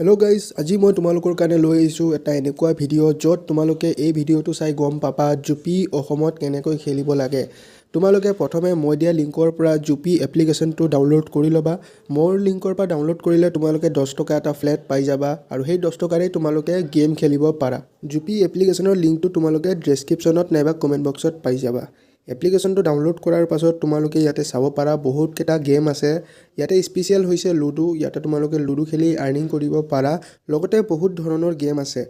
Hello' guys, আজি মই তোমালোকৰ কাৰণে লৈ আহিছোঁ এটা এনেকুৱা ভিডিঅ' য'ত তোমালোকে এই ভিডিঅ'টো চাই গম পাবা জুপি অসমত কেনেকৈ খেলিব লাগে। তোমালোকে প্ৰথমে মই দিয়া লিংকৰ পৰা জুপি এপ্লিকেশ্যনটো ডাউনলোড কৰি ল'বা। মোৰ লিংকৰ পৰা ডাউনলোড কৰিলে তোমালোকে 10 টকা এটা ফ্লেট পাই যাবা আৰু সেই 10 টকাৰে তোমালোকে গেম খেলিব পাৰা। জুপি এপ্লিকেশ্যনৰ লিংকটো তোমালোকে ডেছক্ৰিপশ্যনত নাইবা কমেণ্ট বক্সত পাই যাবা। এপ্লিকেশ্যনটো ডাউনলোড কৰাৰ পাছত তোমালোকে ইয়াতে চাব পাৰা বহুতকেইটা গেম আছে। ইয়াতে স্পেচিয়েল হৈছে লুডু। ইয়াতে তোমালোকে লুডু খেলি আৰ্নিং কৰিব পাৰা। লগতে বহুত ধৰণৰ গেম আছে।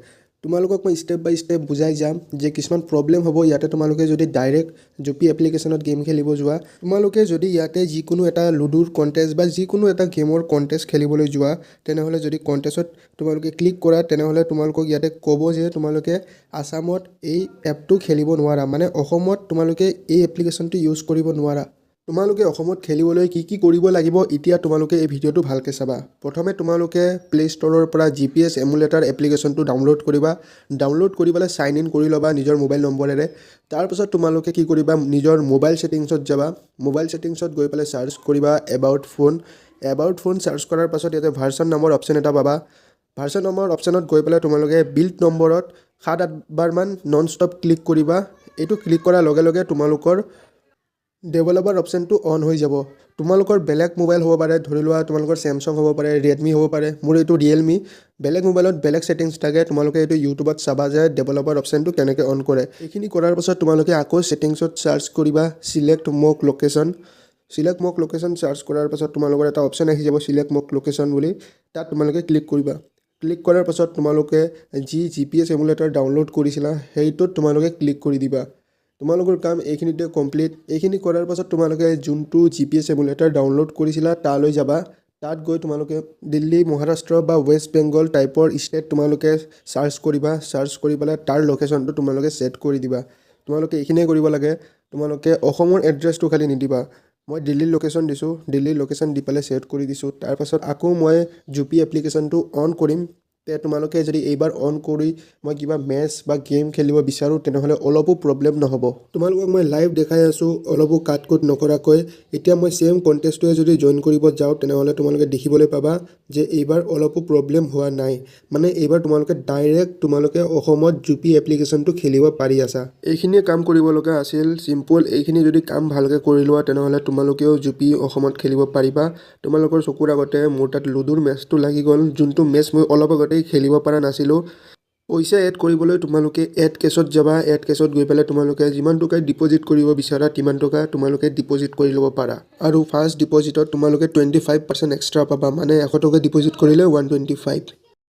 তোমালোকক মই ষ্টেপ বাই ষ্টেপ বুজাই যাম যে কিছুমান প্ৰব্লেম হ'ব ইয়াতে তোমালোকে যদি ডাইৰেক্ট জুপি এপ্লিকেশ্যনত গেম খেলিব যোৱা। তোমালোকে যদি ইয়াতে যিকোনো এটা লুডুৰ কণ্টেষ্ট বা যিকোনো এটা গেমৰ কণ্টেষ্ট খেলিবলৈ যোৱা, তেনেহ'লে যদি কণ্টেষ্টত তোমালোকে ক্লিক কৰা তেনেহ'লে তোমালোকক ইয়াতে ক'ব যে তোমালোকে আসামত এই এপটো খেলিব নোৱাৰা, মানে অসমত তোমালোকে এই এপ্লিকেশ্যনটো ইউজ কৰিব নোৱাৰা। তোমালোকে অসমত খেলিবলৈ কি কৰিব লাগিব এতিয়া তোমালোকে এই ভিডিঅ'টো ভালকৈ চাবা। প্ৰথমে তোমালোকে প্লে ষ্ট'ৰৰ পৰা GPS এমুলেটাৰ এপ্লিকেশ্যনটো ডাউনলোড কৰিবা। ডাউনলোড কৰি পেলাই চাইন ইন কৰি ল'বা নিজৰ মোবাইল নম্বৰেৰে। তাৰপিছত তোমালোকে কি কৰিবা, নিজৰ মোবাইল ছেটিংছত যাবা। মোবাইল ছেটিংছত গৈ পেলাই চাৰ্চ কৰিবা এবাউট ফোন চাৰ্চ কৰাৰ পাছত ইয়াতে ভাৰ্চন নামৰ অপশ্যন এটা পাবা। ভাৰ্চন নামৰ অপশ্যনত গৈ পেলাই তোমালোকে বিল্ড নম্বৰত 7-8 বাৰমান নন ষ্টপ ক্লিক কৰিবা। এইটো ক্লিক কৰাৰ লগে লগে তোমালোকৰ ডেভেলপাৰ অপশ্যনটো অন হৈ যাব। তোমালোকৰ বেলেগ মোবাইল হ'ব পাৰে, ধৰি লোৱা তোমালোকৰ চেমচাং হ'ব পাৰে, ৰেডমি হ'ব পাৰে, মোৰ এইটো ৰিয়েলমি। বেলেগ মোবাইলত বেলেগ ছেটিংছ থাকে। তোমালোকে এইটো ইউটিউবত চাবা যে ডেভেলপাৰ অপশ্যনটো কেনেকৈ অন কৰে। এইখিনি কৰাৰ পাছত তোমালোকে আকৌ ছেটিংছত চাৰ্চ কৰিবা চিলেক্ট মোক লোকেশ্যন। চিলেক্ট মোক লোকেশ্যন চাৰ্চ কৰাৰ পাছত তোমালোকৰ এটা অপশ্যন আহি যাব চিলেক্ট মোক লোকেশ্যন বুলি। তাত তোমালোকে ক্লিক কৰিবা। ক্লিক কৰাৰ পাছত তোমালোকে যি GPS এমুলেটাৰ ডাউনলোড কৰিছিলা সেইটোত তোমালোকে ক্লিক কৰি দিবা। তোমালোকৰ কাম এইখিনিতে কমপ্লিট। এইখিনি কৰাৰ পাছত তোমালোকে যোনটো GPS এমুলেটাৰ ডাউনলোড কৰিছিলা তালৈ যাবা। তাত গৈ তোমালোকে দিল্লী, মহাৰাষ্ট্ৰ বা ৱেষ্ট বেংগল টাইপৰ ষ্টেট তোমালোকে চাৰ্চ কৰিবা। চাৰ্চ কৰি পেলাই তাৰ লোকেশ্যনটো তোমালোকে ছেট কৰি দিবা। তোমালোকে এইখিনিয়ে কৰিব লাগে। তোমালোকে অসমৰ এড্ৰেছটো খালি নিদিবা। মই দিল্লীৰ লোকেশ্যন দিছোঁ, দিল্লীৰ লোকেশ্যন দি পেলাই ছেট কৰি দিছোঁ। তাৰপাছত আকৌ মই জুপি এপ্লিকেশ্যনটো অন কৰিম। তোমালোকে যদি এইবাৰ অন কৰি মই কিবা মেচ বা গেম খেলিব বিচাৰোঁ তেনেহ'লে অলপো প্ৰব্লেম নহ'ব। তোমালোকক মই লাইভ দেখাই আছোঁ অলপো কাট কুট নকৰাকৈ। এতিয়া মই চেম কণ্টেষ্টটোৱে যদি জইন কৰিব যাওঁ তেনেহ'লে তোমালোকে দেখিবলৈ পাবা যে এইবাৰ অলপো প্ৰব্লেম হোৱা নাই। মানে এইবাৰ তোমালোকে অসমত জুপি এপ্লিকেশ্যনটো খেলিব পাৰি আছা। এইখিনিয়ে কাম কৰিব লগা আছিল, চিম্পল। এইখিনি যদি কাম ভালকৈ কৰি লোৱা তেনেহ'লে তোমালোকেও জুপি অসমত খেলিব পাৰিবা। তোমালোকৰ চকুৰ আগতে মোৰ তাত লুডুৰ মেচটো লাগি গ'ল, যোনটো মেচ মই অলপ আগতেই খেলিব পৰা নাছিলোঁ। পইচা এড কৰিবলৈ তোমালোকে এড কেছত যাবা। এড কেছত গৈ পেলাই তোমালোকে যিমান টকা ডিপ'জিট কৰিব বিচাৰা তিমান টকা তোমালোকে ডিপ'জিট কৰি ল'ব পাৰা। আৰু ফাৰ্ষ্ট ডিপ'জিটত তোমালোকে 25% এক্সট্ৰা পাবা, মানে 100 টকা ডিপ'জিট কৰিলে 125।